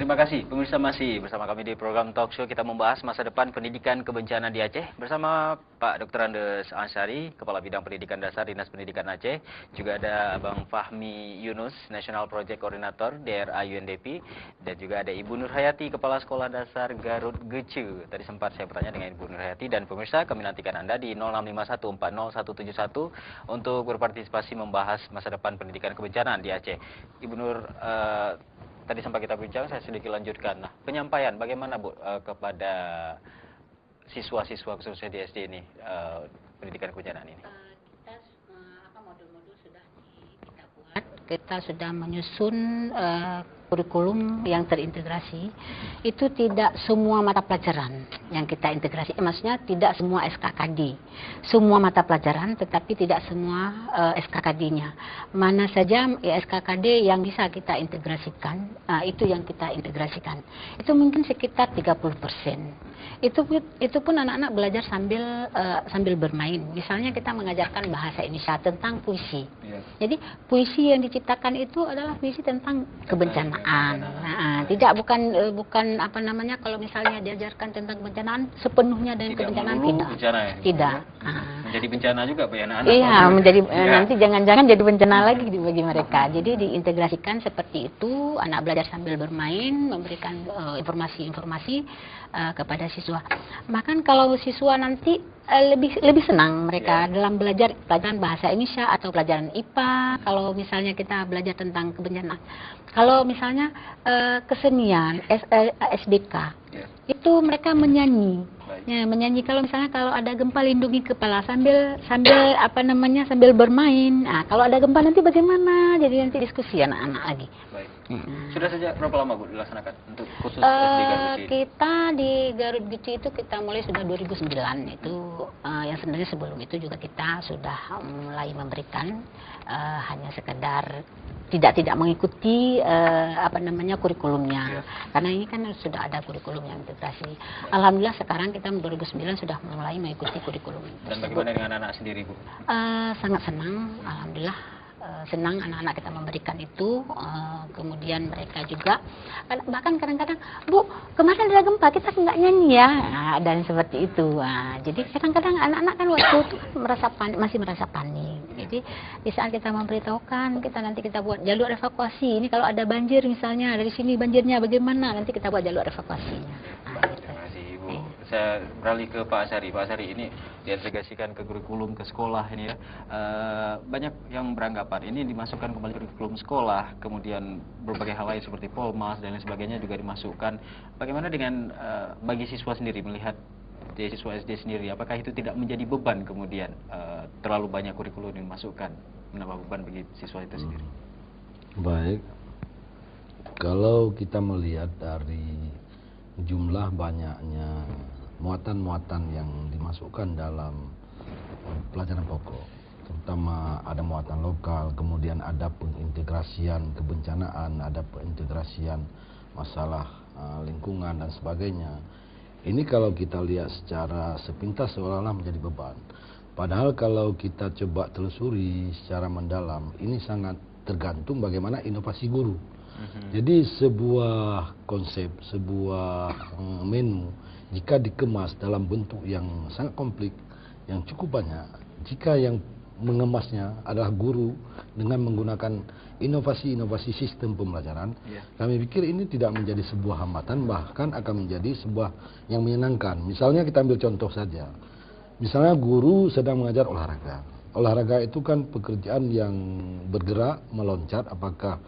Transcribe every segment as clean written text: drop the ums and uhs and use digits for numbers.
Terima kasih, pemirsa masih bersama kami di program Talk Show. Kita membahas masa depan pendidikan kebencanaan di Aceh bersama Pak Dr. Andes Ansari, Kepala Bidang Pendidikan Dasar Dinas Pendidikan Aceh. Juga ada Abang Fahmi Yunus, National Project Coordinator DRA UNDP. Dan juga ada Ibu Nur Hayati, Kepala Sekolah Dasar Garut Gece. Tadi sempat saya bertanya dengan Ibu Nur Hayati. Dan pemirsa, kami nantikan Anda di 0651400171 untuk berpartisipasi membahas masa depan pendidikan kebencanaan di Aceh. Ibu Nur, tadi sempat kita bincang, saya sedikit lanjutkan. Nah, penyampaian bagaimana Bu kepada siswa-siswa khususnya di SD ini pendidikan kebencanaan ini? Modul-modul sudah kita buat. Kita sudah menyusun kurikulum yang terintegrasi. Itu tidak semua mata pelajaran yang kita integrasi. Maksudnya tidak semua SKKD. Semua mata pelajaran, tetapi tidak semua SKKD-nya. Mana saja SKKD yang bisa kita integrasikan, itu yang kita integrasikan. Itu mungkin sekitar 30%. Itu pun anak-anak belajar sambil bermain. Misalnya kita mengajarkan bahasa Indonesia tentang puisi. Jadi puisi yang diciptakan itu adalah puisi tentang kebencanaan. Tidak bukan apa namanya, kalau misalnya diajarkan tentang kebencanaan sepenuhnya dengan kebencanaan tidak. Menjadi bencana juga bagi anak-anak. Iya, nanti jangan-jangan jadi bencana lagi bagi mereka. Jadi diintegrasikan seperti itu, anak belajar sambil bermain, memberikan informasi-informasi kepada siswa. Bahkan kalau siswa nanti lebih senang mereka dalam belajar pelajaran bahasa Indonesia atau pelajaran IPA. Kalau misalnya kita belajar tentang kebencanaan, kalau misalnya kesenian SDK, itu mereka menyanyi. Ya, menyanyi kalau misalnya kalau ada gempa lindungi kepala sambil apa namanya, sambil bermain. Nah, kalau ada gempa nanti bagaimana? Jadi nanti diskusi anak-anak lagi. Baik. Sudah sejak berapa lama Bu dilaksanakan untuk khusus SD Garut Gece? Kita di Garut Gece itu kita mulai sudah 2009 itu. Yang sebenarnya sebelum itu juga kita sudah mulai memberikan, hanya sekedar tidak mengikuti apa namanya kurikulumnya. Karena ini kan sudah ada kurikulum yang integrasi. Alhamdulillah sekarang kita 2009 sudah mulai mengikuti kurikulum tersebut. Dan bagaimana dengan anak-anak sendiri Bu? Sangat senang, alhamdulillah. Senang anak-anak kita memberikan itu. Kemudian mereka juga bahkan kadang-kadang, Bu, kemarin ada gempa kita nggak nyanyi ya, dan seperti itu. Jadi kadang-kadang anak-anak kan waktu itu masih merasa panik. Jadi di saat kita memberitahukan, nanti kita buat jalur evakuasi. Ini kalau ada banjir misalnya dari sini banjirnya bagaimana, nanti kita buat jalur evakuasinya. Terima kasih Ibu. Saya beralih ke Pak Ansari. Pak Ansari, ini diintegrasikan ke kurikulum, ke sekolah ini ya. Banyak yang beranggapan ini dimasukkan kembali ke kurikulum sekolah, kemudian berbagai hal lain seperti Polmas dan lain sebagainya juga dimasukkan. Bagaimana dengan bagi siswa sendiri melihat siswa SD sendiri, apakah itu tidak menjadi beban kemudian terlalu banyak kurikulum yang dimasukkan, menambah beban bagi siswa itu sendiri? Baik, kalau kita melihat dari jumlah banyaknya muatan-muatan yang dimasukkan dalam pelajaran pokok, terutama ada muatan lokal, kemudian ada pengintegrasian kebencanaan, ada pengintegrasian masalah lingkungan dan sebagainya. Ini kalau kita lihat secara sepintas seolah-olah menjadi beban. Padahal kalau kita coba telusuri secara mendalam, ini sangat tergantung bagaimana inovasi guru. Jadi sebuah konsep, sebuah menu, jika dikemas dalam bentuk yang sangat komplit, yang cukup banyak, jika yang mengemasnya adalah guru dengan menggunakan inovasi-inovasi sistem pembelajaran, kami pikir ini tidak menjadi sebuah hambatan, bahkan akan menjadi sebuah yang menyenangkan. Misalnya kita ambil contoh saja, misalnya guru sedang mengajar olahraga. Olahraga itu kan pekerjaan yang bergerak, meloncat, apakah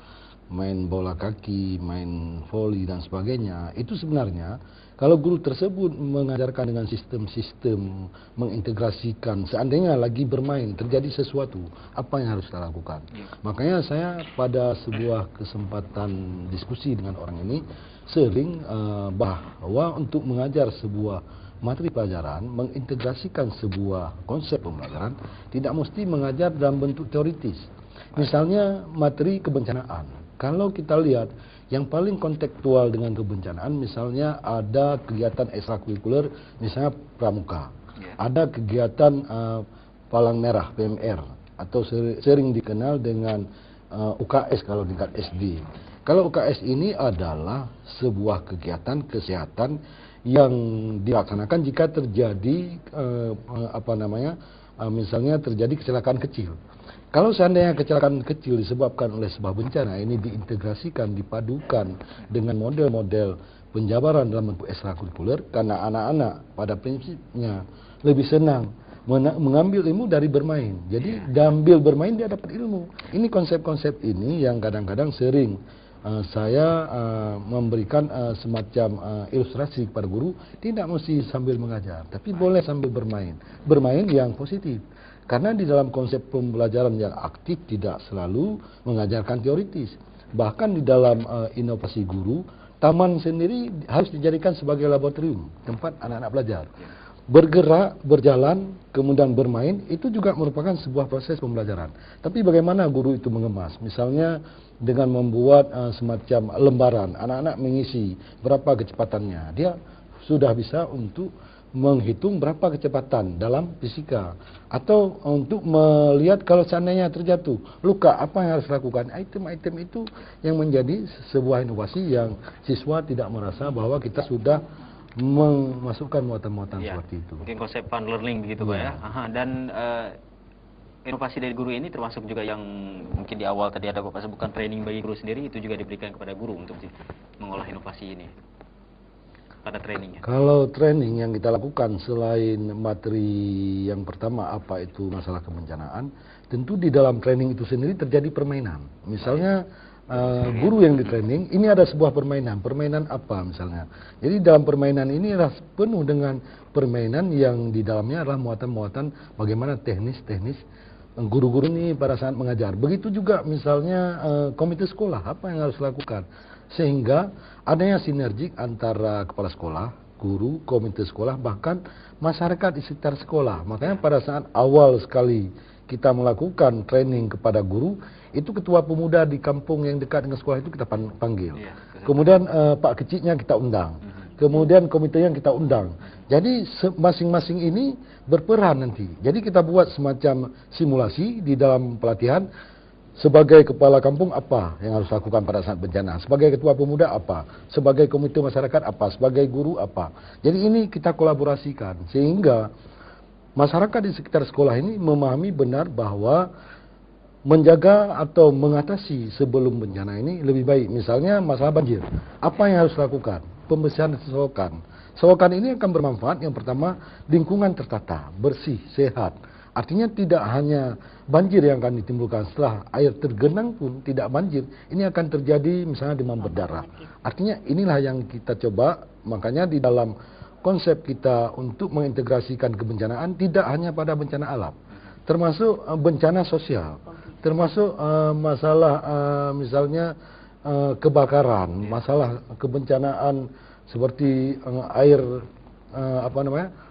main bola kaki, main voli dan sebagainya. Itu sebenarnya kalau guru tersebut mengajarkan dengan sistem-sistem, mengintegrasikan, seandainya lagi bermain terjadi sesuatu, apa yang harus kita lakukan? Makanya saya pada sebuah kesempatan diskusi dengan orang ini sering bahwa untuk mengajar sebuah materi pelajaran, mengintegrasikan sebuah konsep pembelajaran tidak mesti mengajar dalam bentuk teoritis. Misalnya materi kebencanaan. Kalau kita lihat yang paling kontekstual dengan kebencanaan, misalnya ada kegiatan ekstrakurikuler, misalnya pramuka, ada kegiatan palang merah PMR atau sering dikenal dengan UKS kalau tingkat SD. Kalau UKS ini adalah sebuah kegiatan kesehatan yang dilaksanakan jika terjadi misalnya terjadi kecelakaan kecil. Kalau seandainya kecelakaan kecil disebabkan oleh sebuah bencana, ini diintegrasikan, dipadukan dengan model-model penjabaran dalam bentuk ekstrakurikuler, karena anak-anak pada prinsipnya lebih senang mengambil ilmu dari bermain. Jadi sambil bermain dia dapat ilmu. Ini konsep-konsep ini yang kadang-kadang sering saya memberikan semacam ilustrasi kepada guru, tidak mesti sambil mengajar, tapi boleh sambil bermain. Bermain yang positif. Karena di dalam konsep pembelajaran yang aktif tidak selalu mengajarkan teoritis. Bahkan di dalam inovasi guru, taman sendiri harus dijadikan sebagai laboratorium, tempat anak-anak belajar. Bergerak, berjalan, kemudian bermain, itu juga merupakan sebuah proses pembelajaran. Tapi bagaimana guru itu mengemas? Misalnya dengan membuat semacam lembaran, anak-anak mengisi berapa kecepatannya. Dia sudah bisa untuk menghitung berapa kecepatan dalam fisika, atau untuk melihat kalau seandainya terjatuh luka, apa yang harus dilakukan. Item-item itu yang menjadi sebuah inovasi yang siswa tidak merasa bahwa kita sudah memasukkan muatan-muatan seperti itu. Mungkin konsep fun learning begitu Pak ya. Dan inovasi dari guru ini termasuk juga yang mungkin di awal tadi ada Bapak sebutkan training bagi guru sendiri, itu juga diberikan kepada guru untuk mengolah inovasi ini pada trainingnya. Kalau training yang kita lakukan selain materi yang pertama apa itu masalah kebencanaan, tentu di dalam training itu sendiri terjadi permainan. Misalnya guru yang di training ini ada sebuah permainan apa misalnya. Jadi dalam permainan ini adalah penuh dengan permainan yang di dalamnya adalah muatan-muatan bagaimana teknis-teknis guru-guru ini pada saat mengajar. Begitu juga misalnya komite sekolah, apa yang harus dilakukan, sehingga adanya sinergik antara kepala sekolah, guru, komite sekolah, bahkan masyarakat di sekitar sekolah. Makanya pada saat awal sekali kita melakukan training kepada guru, itu ketua pemuda di kampung yang dekat dengan sekolah itu kita panggil. Kemudian Pak Keciknya kita undang. Kemudian komitenya kita undang. Jadi masing-masing ini berperan nanti. Jadi kita buat semacam simulasi di dalam pelatihan. Sebagai kepala kampung apa yang harus lakukan pada saat bencana, sebagai ketua pemuda apa, sebagai komite masyarakat apa, sebagai guru apa. Jadi ini kita kolaborasikan sehingga masyarakat di sekitar sekolah ini memahami benar bahwa menjaga atau mengatasi sebelum bencana ini lebih baik. Misalnya masalah banjir, apa yang harus dilakukan? Pembersihan selokan. Selokan ini akan bermanfaat, yang pertama lingkungan tertata, bersih, sehat. Artinya tidak hanya banjir yang akan ditimbulkan, setelah air tergenang pun tidak banjir, ini akan terjadi misalnya demam berdarah. Artinya inilah yang kita coba, makanya di dalam konsep kita untuk mengintegrasikan kebencanaan tidak hanya pada bencana alam, termasuk bencana sosial, termasuk masalah misalnya kebakaran, masalah kebencanaan seperti air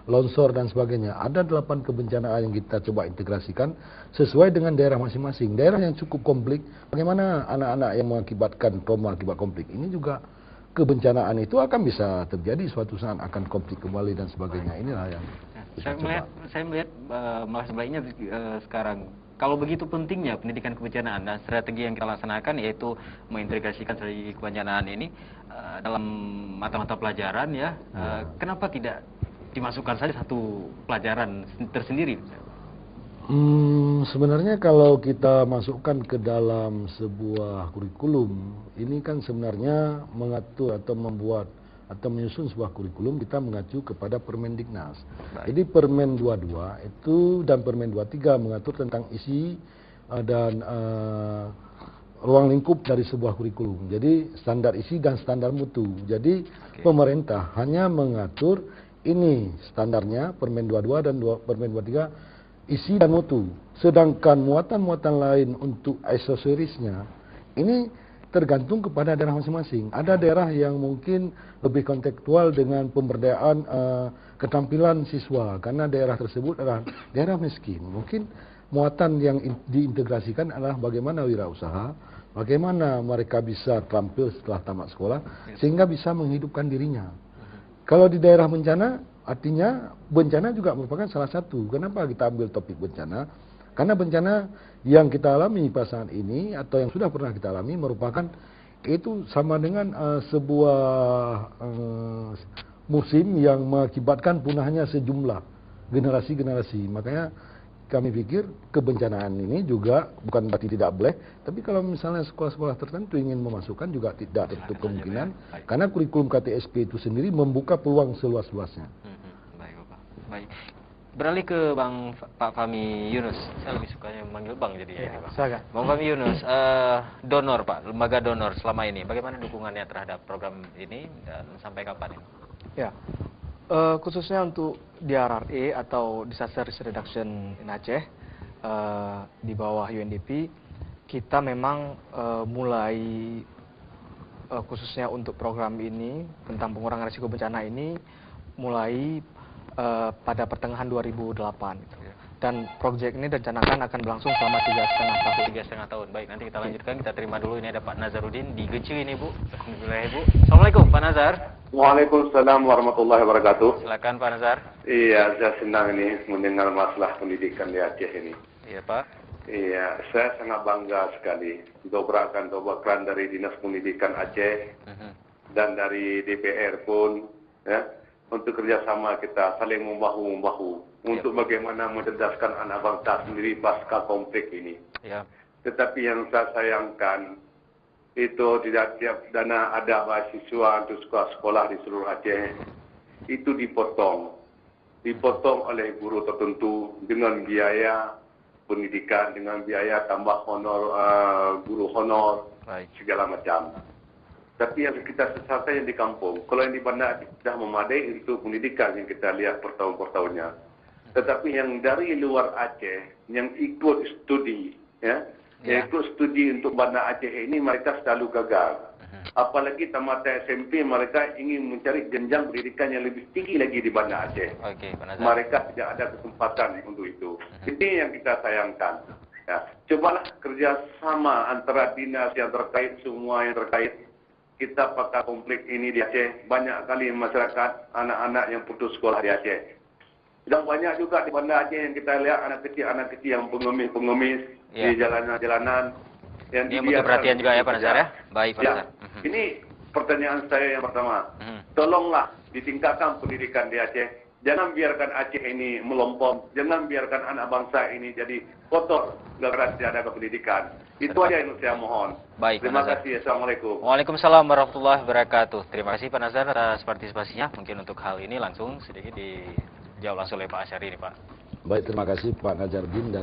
longsor dan sebagainya. Ada 8 kebencanaan yang kita coba integrasikan sesuai dengan daerah masing-masing. Daerah yang cukup konflik, bagaimana anak-anak yang mengakibatkan trauma akibat konflik ini juga kebencanaan itu akan bisa terjadi suatu saat akan konflik kembali dan sebagainya. Inilah yang saya melihat malah sebaliknya sekarang. Kalau begitu pentingnya pendidikan kebencanaan dan strategi yang kita laksanakan yaitu mengintegrasikan strategi kebencanaan ini dalam mata-mata pelajaran ya. Kenapa tidak dimasukkan saja satu pelajaran tersendiri? Sebenarnya kalau kita masukkan ke dalam sebuah kurikulum, ini kan sebenarnya mengatur atau membuat atau menyusun sebuah kurikulum, kita mengacu kepada Permendiknas. Jadi Permen 22 itu dan Permen 23 mengatur tentang isi dan ruang lingkup dari sebuah kurikulum. Jadi standar isi dan standar mutu. Jadi pemerintah hanya mengatur ini standarnya Permen 22 dan Permen 23 isi dan mutu. Sedangkan muatan-muatan lain untuk aksesorisnya ini tergantung kepada daerah masing-masing. Ada daerah yang mungkin lebih kontekstual dengan pemberdayaan keterampilan siswa, karena daerah tersebut adalah daerah miskin. Mungkin muatan yang diintegrasikan adalah bagaimana wirausaha, bagaimana mereka bisa terampil setelah tamat sekolah, sehingga bisa menghidupkan dirinya. Kalau di daerah bencana, artinya bencana juga merupakan salah satu. Kenapa kita ambil topik bencana? Karena bencana yang kita alami pada saat ini atau yang sudah pernah kita alami merupakan itu sama dengan sebuah musim yang mengakibatkan punahnya sejumlah generasi-generasi. Makanya kami pikir kebencanaan ini juga bukan berarti tidak boleh, tapi kalau misalnya sekolah-sekolah tertentu ingin memasukkan juga tidak tertutup kemungkinan, karena kurikulum KTSP itu sendiri membuka peluang seluas-luasnya. Baik, Bapak. Baik. Beralih ke Pak Fahmi Yunus. Saya lebih sukanya memanggil Bang jadi ya, Pak. Silakan. Bang Fahmi Yunus, donor Pak, lembaga donor selama ini, bagaimana dukungannya terhadap program ini dan sampai kapan ini? Ya, khususnya untuk DRRA atau Disaster Risk Reduction in Aceh di bawah UNDP, kita memang mulai khususnya untuk program ini tentang pengurangan risiko bencana ini mulai pada pertengahan 2008 gitu. Dan proyek ini direncanakan akan berlangsung selama 3,5 tahun. 3,5 tahun. Baik, nanti kita lanjutkan. Kita terima dulu. Ini ada Pak Nazarudin di Gece ini, Bu. Alhamdulillah, Bu. Assalamualaikum, Pak Nazar. Waalaikumsalam warahmatullahi wabarakatuh. Silakan, Pak Nazar. Iya, saya senang ini mendengar masalah pendidikan di Aceh ini. Iya, Pak. Iya, saya sangat bangga sekali dobrakan dari Dinas Pendidikan Aceh dan dari DPR pun, ya, untuk kerjasama kita saling membahu-membahu untuk bagaimana mencerdaskan anak bangsa sendiri pasca konflik ini. Ya. Tetapi yang saya sayangkan itu tidak tiap dana ada mahasiswa untuk sekolah-sekolah di seluruh Aceh itu dipotong oleh guru tertentu dengan biaya pendidikan, dengan biaya tambah honor guru honor, segala macam. Tapi yang kita sesalkan yang di kampung, kalau yang di bandar sudah memadai untuk pendidikan yang kita lihat per tahun-tahunnya. Tetapi yang dari luar Aceh, yang ikut studi, ya, yang ikut studi untuk bandar Aceh ini mereka selalu gagal. Apalagi tamat SMP mereka ingin mencari jenjang pendidikan yang lebih tinggi lagi di bandar Aceh. Mereka tidak ada kesempatan untuk itu. Ini yang kita sayangkan. Ya, cobalah kerjasama antara dinas yang terkait, semua yang terkait. Kita pakai konflik ini di Aceh, banyak kali masyarakat, anak-anak yang putus sekolah di Aceh. Dan banyak juga di bandar Aceh yang kita lihat anak kecil yang pengemis-pengemis di jalanan-jalanan. Ini butuh perhatian juga ya Pak Nazar ya? Baik Pak Nazar. Ini pertanyaan saya yang pertama. Tolonglah ditingkatkan pendidikan di Aceh. Jangan biarkan Aceh ini melompong. Jangan biarkan anak bangsa ini jadi kotor gara-gara tidak ada pendidikan. Itu aja yang saya mohon. Baik, terima kasih. Assalamualaikum. Waalaikumsalam warahmatullahi wabarakatuh. Terima kasih Pak Nazar atas partisipasinya. Mungkin untuk hal ini langsung sedikit dijawab langsung oleh Pak Asyari ini Pak. Baik, terima kasih Pak Nazardin.